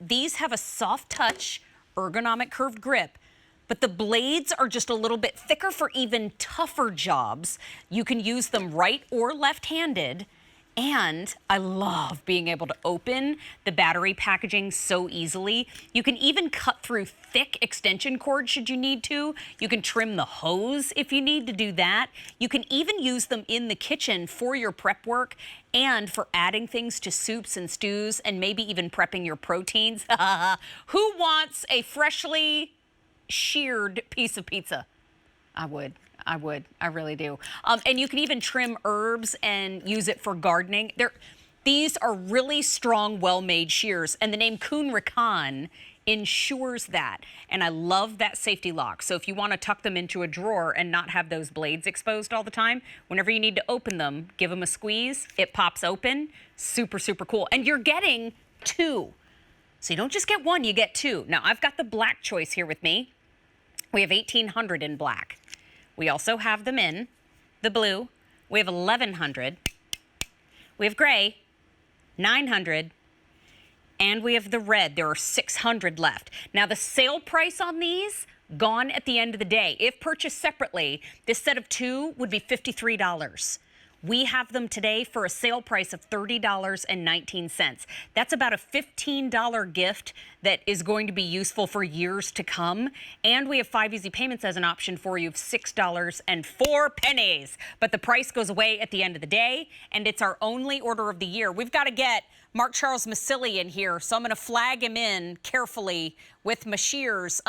These have a soft touch, ergonomic curved grip, but the blades are just a little bit thicker for even tougher jobs. You can use them right or left-handed. And I love being able to open the battery packaging so easily. You can even cut through thick extension cords should you need to. You can trim the hose if you need to do that. You can even use them in the kitchen for your prep work and for adding things to soups and stews and maybe even prepping your proteins. Who wants a freshly sheared piece of pizza? I would. I really do. And you can even trim herbs and use it for gardening. These are really strong, well-made shears, and the name Kuhn Rikon ensures that. And I love that safety lock. So if you want to tuck them into a drawer and not have those blades exposed all the time, whenever you need to open them, give them a squeeze, it pops open. Super, super cool. And you're getting two. So you don't just get one, you get two. Now, I've got the black choice here with me. We have 1800 in black. We also have them in the blue. We have 1100. We have gray, 900. And we have the red. There are 600 left. Now, the sale price on these, gone at the end of the day. If purchased separately, this set of two would be $53. We have them today for a sale price of $30.19. That's about a $15 gift that is going to be useful for years to come. And we have 5 easy payments as an option for you of $6.04. But the price goes away at the end of the day, and it's our only order of the year. We've got to get Mark Charles Masilli in here, so I'm going to flag him in carefully with my shears.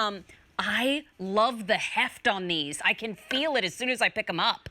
I love the heft on these. I can feel it as soon as I pick them up.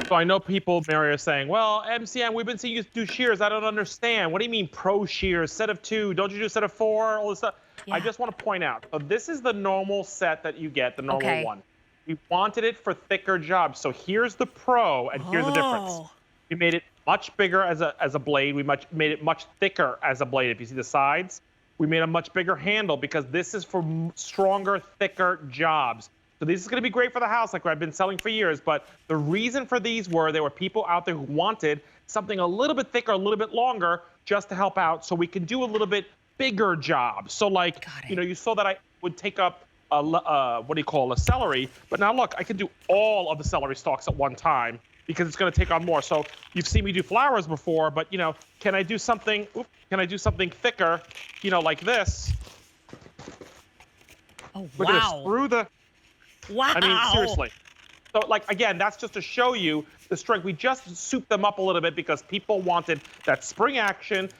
So I know people, Mary, are saying, well, MCM, we've been seeing you do shears. I don't understand. What do you mean pro shears, set of 2? Don't you do set of 4? All this stuff. Yeah. I just want to point out, so this is the normal set that you get, the normal one. We wanted it for thicker jobs. So here's the pro, and here's the difference. We made it much bigger as a blade. We made it much thicker as a blade. If you see the sides, we made a much bigger handle because this is for stronger, thicker jobs. So this is going to be great for the house, like I've been selling for years. But the reason for these were there were people out there who wanted something a little bit thicker, a little bit longer, just to help out, so we can do a little bit bigger job. So like, you know, you saw that I would take up a what do you call a celery, but now look, I can do all of the celery stalks at one time because it's going to take on more. So you've seen me do flowers before, but you know, can I do something? Can I do something thicker? You know, like this. Oh We're going to screw the. Wow. I mean, seriously. So, like, again, that's just to show you the strength. We just souped them up a little bit because people wanted that spring action.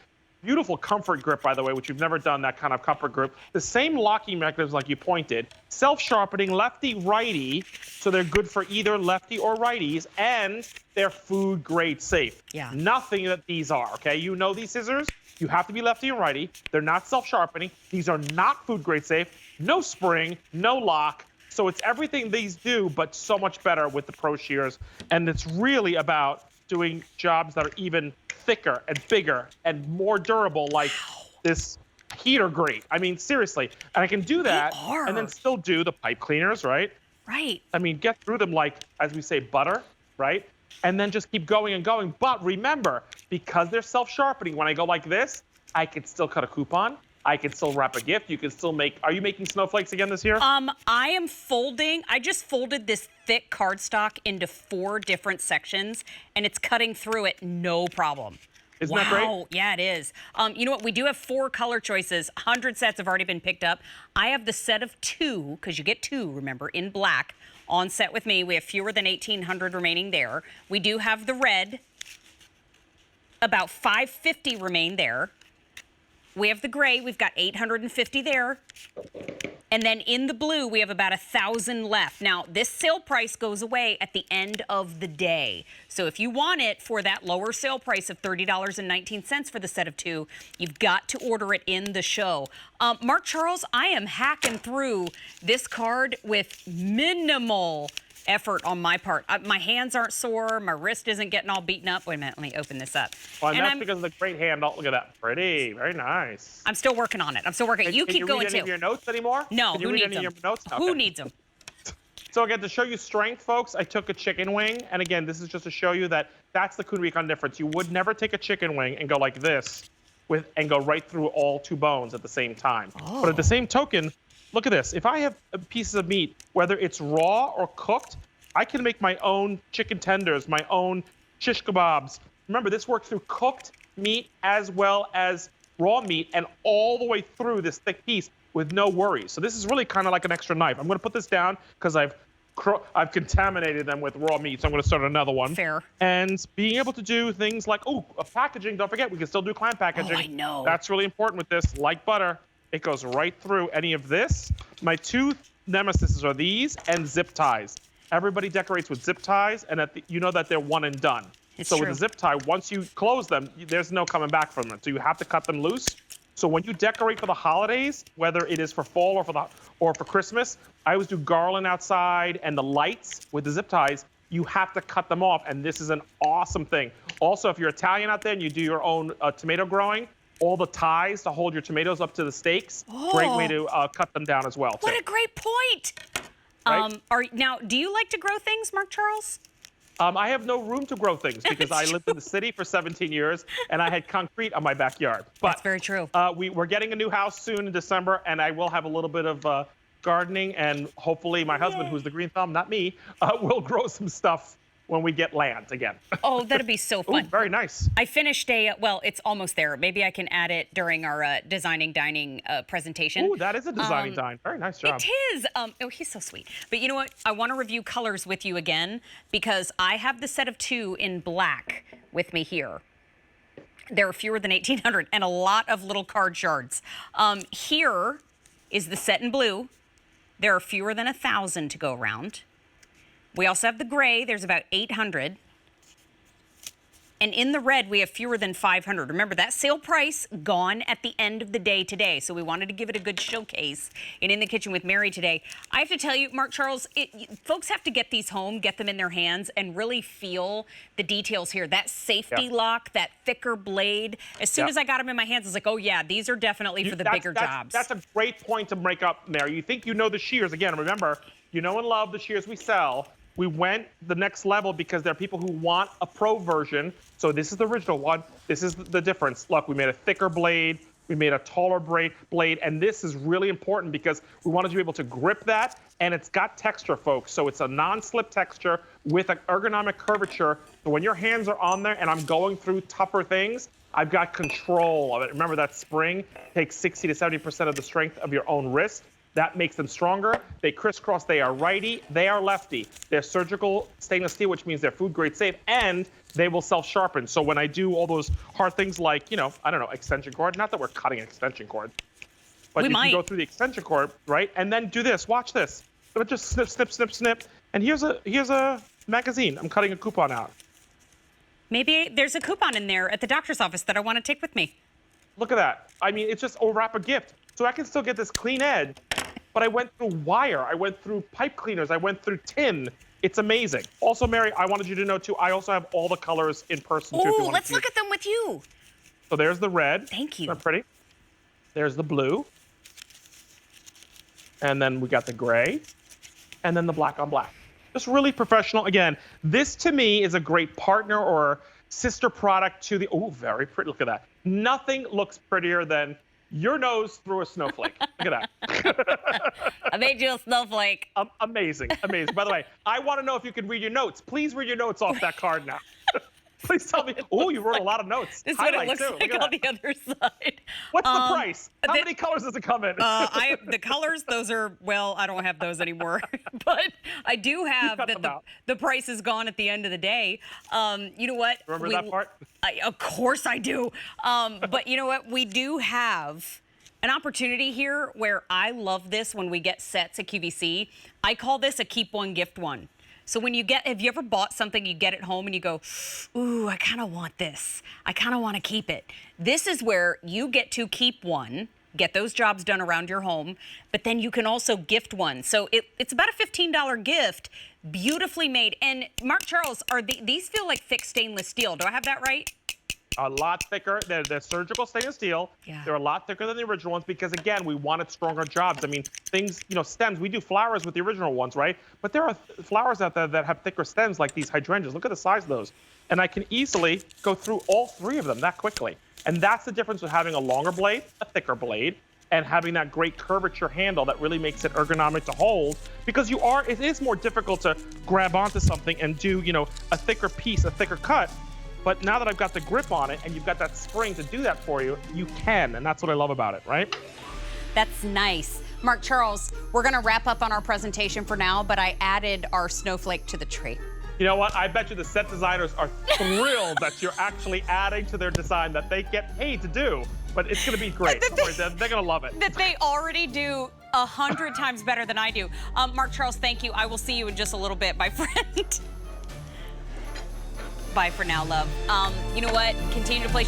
Beautiful comfort grip, by the way, which you've never done, that kind of comfort grip. The same locking mechanism like you pointed. Self-sharpening, lefty-righty, so they're good for either lefty or righties, and they're food-grade safe. Yeah. Nothing that these are, okay? You know these scissors. You have to be lefty and righty. They're not self-sharpening. These are not food-grade safe. No spring, no lock. So it's everything these do, but so much better with the Pro Shears. And it's really about doing jobs that are even thicker and bigger and more durable, like this heater grate. I mean, seriously. And I can do that and then still do the pipe cleaners, right? Right. I mean, get through them like, as we say, butter, right? And then just keep going and going. But remember, because they're self-sharpening, when I go like this, I can still cut a coupon. I can still wrap a gift. You can still make, are you making snowflakes again this year? I am folding, I just folded this thick cardstock into 4 different sections, and it's cutting through it no problem. Isn't that great? Yeah, it is. You know what? We do have 4 color choices. 100 sets have already been picked up. I have the set of 2, because you get 2, remember, in black on set with me. We have fewer than 1,800 remaining there. We do have the red. About 550 remain there. We have the gray, we've got 850 there. And then in the blue, we have about 1,000 left. Now, this sale price goes away at the end of the day. So if you want it for that lower sale price of $30.19 for the set of 2, you've got to order it in the show. Mark Charles, I am hacking through this card with minimal effort on my part. My hands aren't sore. My wrist isn't getting all beaten up. Wait a minute. Let me open this up. Well, and that's because of the great handle. Look at that. Pretty. Very nice. I'm still working on it. I'm still working. You keep going, too. Can you read any of your notes anymore? No. Can you read any of your notes? Okay. Who needs them? So again, to show you strength, folks, I took a chicken wing. And again, this is just to show you that that's the Kuhn Rikon difference. You would never take a chicken wing and go like this and go right through all 2 bones at the same time. But at the same token, look at this. If I have pieces of meat, whether it's raw or cooked, I can make my own chicken tenders, my own shish kebabs. Remember, this works through cooked meat as well as raw meat and all the way through this thick piece with no worries. So this is really kind of like an extra knife. I'm going to put this down because I've contaminated them with raw meat, so I'm going to start another one. Fair. And being able to do things like, packaging, don't forget, we can still do clam packaging. Oh, I know. That's really important with this. Like butter, it goes right through any of this. My 2 nemesis are these and zip ties. Everybody decorates with zip ties, and you know that they're one and done. It's so true. with a zip tie, once you close them, there's no coming back from them. So you have to cut them loose. So when you decorate for the holidays, whether it is for fall or for Christmas, I always do garland outside and the lights with the zip ties. You have to cut them off, and this is an awesome thing. Also, if you're Italian out there and you do your own tomato growing, all the ties to hold your tomatoes up to the stakes, great way to cut them down as well. What a great point! Right? Now, do you like to grow things, Mark Charles? I have no room to grow things because I lived in the city for 17 years and I had concrete on my backyard. But that's very true. We're getting a new house soon in December, and I will have a little bit of gardening, and hopefully my husband, who's the green thumb, not me, will grow some stuff when we get land again. Oh, that'd be so fun. Ooh, very nice. I finished well, it's almost there. Maybe I can add it during our designing dining presentation. Ooh, that is a designing dine. Very nice job. It is. Oh, he's so sweet. But you know what? I want to review colors with you again because I have the set of 2 in black with me here. There are fewer than 1,800 and a lot of little card shards. Here is the set in blue. There are fewer than 1,000 to go around. We also have the gray. There's about 800. And in the red, we have fewer than 500. Remember, that sale price gone at the end of the day today. So we wanted to give it a good showcase in the Kitchen with Mary today. I have to tell you, Mark Charles, folks have to get these home, get them in their hands, and really feel the details here. That safety lock, that thicker blade. As soon as I got them in my hands, I was like, oh, yeah, these are definitely for the bigger jobs. That's a great point to break up, Mary. You think you know the shears. Again, remember, you know and love the shears we sell. We went the next level because there are people who want a pro version. So this is the original one. This is the difference. Look, we made a thicker blade. We made a taller blade. And this is really important because we wanted to be able to grip that. And it's got texture, folks. So it's a non-slip texture with an ergonomic curvature. So when your hands are on there and I'm going through tougher things, I've got control of it. Remember, that spring takes 60 to 70% of the strength of your own wrist. That makes them stronger. They crisscross. They are righty. They are lefty. They're surgical stainless steel, which means they're food grade safe, and they will self-sharpen. So when I do all those hard things like, I don't know, extension cord, not that we're cutting an extension cord, but you can go through the extension cord, right? And then do this. Watch this. So just snip, snip, snip, snip. And here's a magazine. I'm cutting a coupon out. Maybe there's a coupon in there at the doctor's office that I want to take with me. Look at that. I mean, it's just a wrap a gift. So I can still get this clean edge. But I went through wire. I went through pipe cleaners. I went through tin. It's amazing. Also, Mary, I wanted you to know, too, I also have all the colors in person, too. Oh, let's look at them with you. So there's the red. Thank you. Isn't that pretty? There's the blue. And then we got the gray. And then the black on black. Just really professional. Again, this, to me, is a great partner or sister product to the... Oh, very pretty. Look at that. Nothing looks prettier than your nose through a snowflake. Look at that. I made you a snowflake. Amazing, amazing. By the way, I want to know if you can read your notes. Please read your notes off that card now. Please tell me. Oh, you wrote a lot of notes. This is what it looks like on the other side. What's the price? How many colors does it come in? The colors, those are, well, I don't have those anymore. But I do have that the price is gone at the end of the day. You know what? Remember that part? Of course I do. But you know what? We do have an opportunity here where I love this when we get sets at QVC. I call this a keep one, gift one. So when have you ever bought something, you get it home and you go, ooh, I kind of want this. I kind of want to keep it. This is where you get to keep one, get those jobs done around your home, but then you can also gift one. So it's about a $15 gift, beautifully made. And Mark Charles, these feel like thick stainless steel. Do I have that right? A lot thicker. They're surgical stainless steel. Yeah. They're a lot thicker than the original ones because, again, we wanted stronger jobs. I mean, things, stems. We do flowers with the original ones, right? But there are flowers out there that have thicker stems like these hydrangeas. Look at the size of those. And I can easily go through all 3 of them that quickly. And that's the difference with having a longer blade, a thicker blade, and having that great curvature handle that really makes it ergonomic to hold, because it is more difficult to grab onto something and do, a thicker piece, a thicker cut. But now that I've got the grip on it and you've got that spring to do that for you, you can, and that's what I love about it, right? That's nice. Mark Charles, we're gonna wrap up on our presentation for now, but I added our snowflake to the tree. You know what? I bet you the set designers are thrilled that you're actually adding to their design that they get paid to do. But it's going to be great. Don't worry, they're going to love it. That they already do 100 times better than I do. Mark Charles, thank you. I will see you in just a little bit, my friend. Bye for now, love. You know what? Continue to play